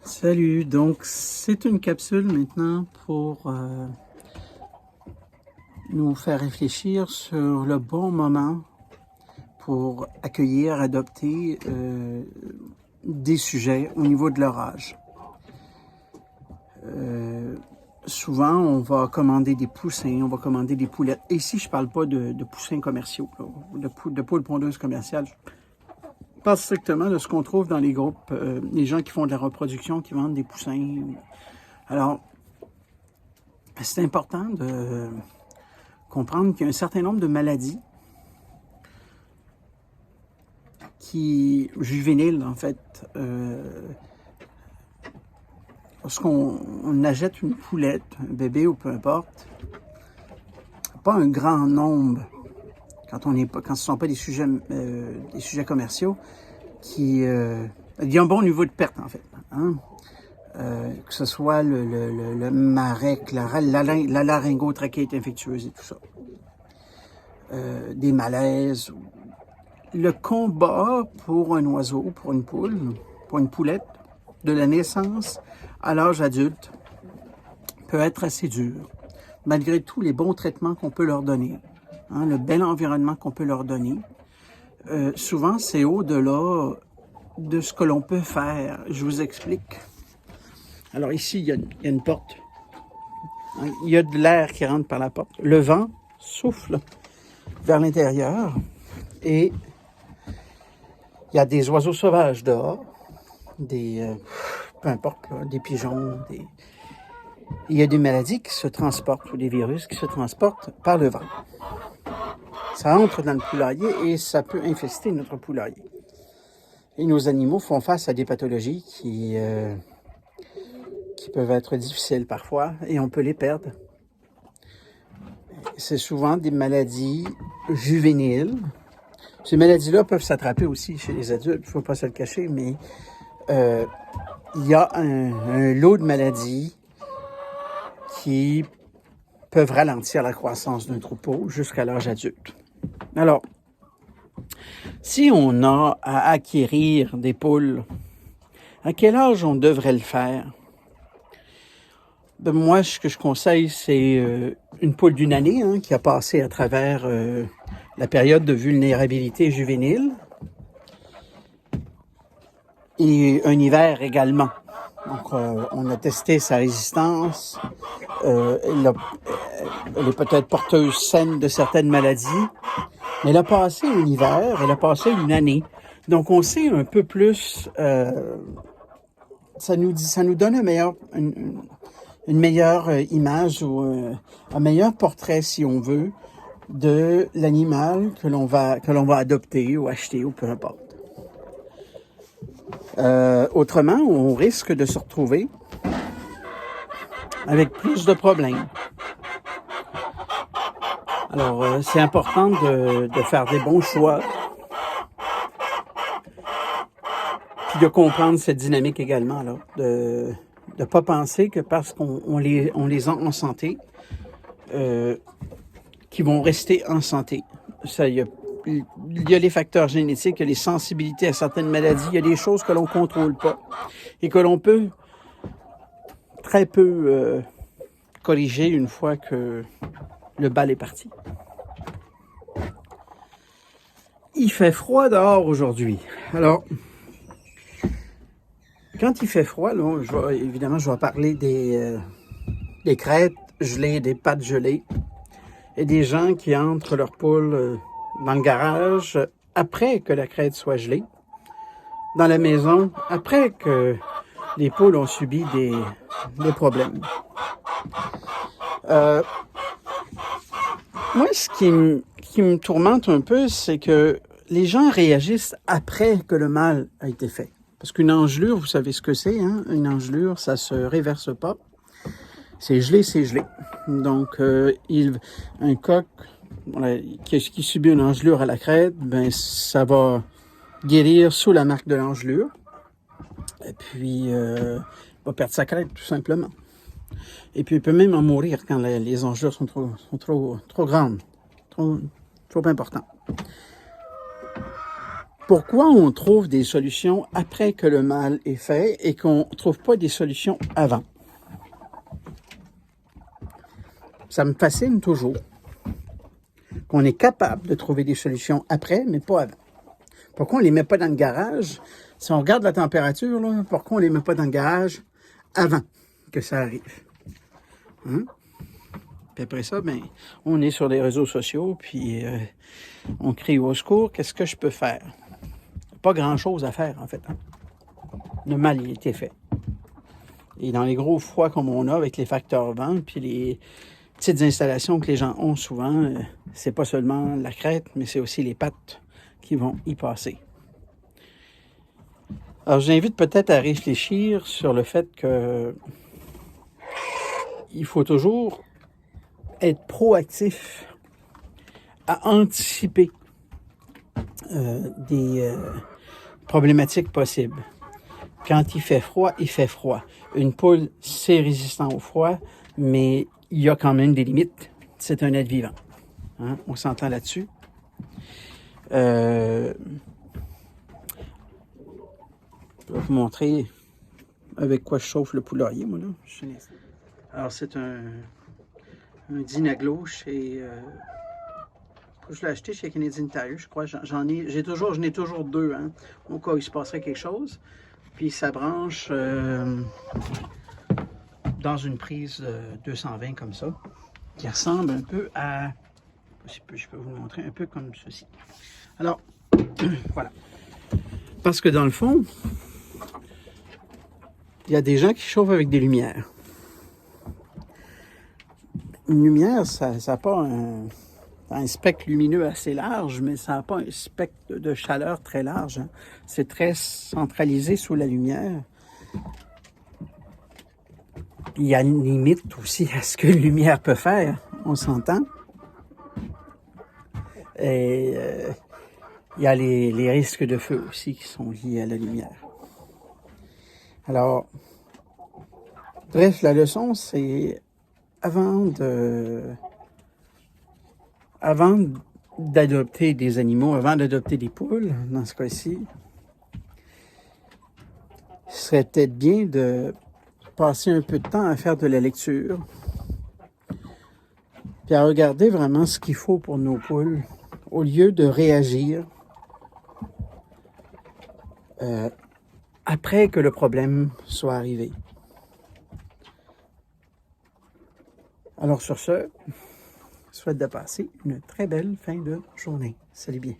Salut, donc c'est une capsule maintenant pour nous faire réfléchir sur le bon moment pour accueillir, adopter des sujets au niveau de leur âge. Souvent, on va commander des poussins, on va commander des poulettes. Et ici, je ne parle pas de poussins commerciaux, là, de poules pondeuses commerciales. Je parle strictement de ce qu'on trouve dans les groupes, les gens qui font de la reproduction, qui vendent des poussins. Alors, c'est important de comprendre qu'il y a un certain nombre de maladies juvéniles, en fait. Lorsqu'on achète une poulette, un bébé ou peu importe, pas un grand nombre, quand ce ne sont pas des sujets commerciaux, il y a un bon niveau de perte, en fait. Hein? Que ce soit le marek, la laryngotrachéite infectieuse et tout ça. Des malaises. Le combat pour un oiseau, pour une poule, pour une poulette, de la naissance à l'âge adulte, peut être assez dur, malgré tous les bons traitements qu'on peut leur donner, hein, le bel environnement qu'on peut leur donner. Souvent, c'est au-delà de ce que l'on peut faire. Je vous explique. Alors ici, il y a une porte. Il y a de l'air qui rentre par la porte. Le vent souffle vers l'intérieur et il y a des oiseaux sauvages dehors, peu importe, là, des pigeons. Il y a des maladies qui se transportent ou des virus qui se transportent par le vent. Ça entre dans le poulailler et ça peut infester notre poulailler. Et nos animaux font face à des pathologies qui peuvent être difficiles parfois et on peut les perdre. C'est souvent des maladies juvéniles. Ces maladies-là peuvent s'attraper aussi chez les adultes, il ne faut pas se le cacher, mais il y a un lot de maladies qui peuvent ralentir la croissance d'un troupeau jusqu'à l'âge adulte. Alors, si on a à acquérir des poules, à quel âge on devrait le faire? Ben moi, ce que je conseille, c'est une poule d'une année qui a passé à travers la période de vulnérabilité juvénile et un hiver également. Donc, on a testé sa résistance. Elle est peut-être porteuse saine de certaines maladies, mais elle a passé un hiver, elle a passé une année. Donc, on sait un peu plus. Ça nous donne une meilleure image ou un meilleur portrait, si on veut, de l'animal que l'on va adopter ou acheter ou peu importe. Autrement, on risque de se retrouver avec plus de problèmes. Alors, c'est important de faire des bons choix, puis de comprendre cette dynamique également, là, de ne pas penser que parce qu'on les a en santé, qu'ils vont rester en santé. Ça, il y a les facteurs génétiques, il y a les sensibilités à certaines maladies, il y a des choses que l'on ne contrôle pas et que l'on peut très peu corriger une fois que le bal est parti. Il fait froid dehors aujourd'hui. Alors, quand il fait froid, là, je vais parler des crêtes gelées, des pâtes gelées et des gens qui entrent leurs poules dans le garage après que la crête soit gelée, dans la maison, après que les poules ont subi des problèmes. Moi, ce qui me tourmente un peu, c'est que les gens réagissent après que le mal a été fait. Parce qu'une engelure, vous savez ce que c'est, hein? Une engelure, ça se réverse pas. C'est gelé, c'est gelé. Donc, un coq qui subit une engelure à la crête, ben ça va guérir sous la marque de l'engelure. Et puis, va perdre sa crête, tout simplement. Et puis, il peut même en mourir quand les engelures sont trop grandes, trop importantes. Pourquoi on trouve des solutions après que le mal est fait et qu'on ne trouve pas des solutions avant? Ça me fascine toujours qu'on est capable de trouver des solutions après, mais pas avant. Pourquoi on ne les met pas dans le garage? Si on regarde la température, là, pourquoi on ne les met pas dans le garage avant que ça arrive? Hein? Puis après ça, ben, on est sur les réseaux sociaux, puis on crie au secours, qu'est-ce que je peux faire? Pas grand-chose à faire, en fait. Hein? Le mal, il a été fait. Et dans les gros froids comme on a avec les facteurs vent, puis les petites installations que les gens ont souvent, c'est pas seulement la crête, mais c'est aussi les pattes qui vont y passer. Alors, j'invite peut-être à réfléchir sur le fait que il faut toujours être proactif à anticiper des problématiques possibles. Quand il fait froid, il fait froid. Une poule, c'est résistant au froid, mais il y a quand même des limites. C'est un être vivant. Hein? On s'entend là-dessus. Je vais vous montrer avec quoi je chauffe le poulailler, moi, là. Alors, c'est un Dynaglo chez... je l'ai acheté chez Canadian Tire, je crois. Je n'ai toujours deux, hein, au cas où il se passerait quelque chose. Puis ça branche dans une prise 220 comme ça, qui ressemble un peu à... Je peux vous montrer un peu comme ceci. Alors, voilà. Parce que dans le fond, il y a des gens qui chauffent avec des lumières. Une lumière, ça n'a pas un spectre lumineux assez large, mais ça n'a pas un spectre de chaleur très large. Hein. C'est très centralisé sous la lumière. Il y a une limite aussi à ce que la lumière peut faire, on s'entend. Et il y a les risques de feu aussi qui sont liés à la lumière. Alors, bref, la leçon, c'est avant d'adopter des animaux, avant d'adopter des poules, dans ce cas-ci, ce serait peut-être bien de passer un peu de temps à faire de la lecture, puis à regarder vraiment ce qu'il faut pour nos poules, au lieu de réagir après que le problème soit arrivé. Alors sur ce, je souhaite de passer une très belle fin de journée. Salut bien.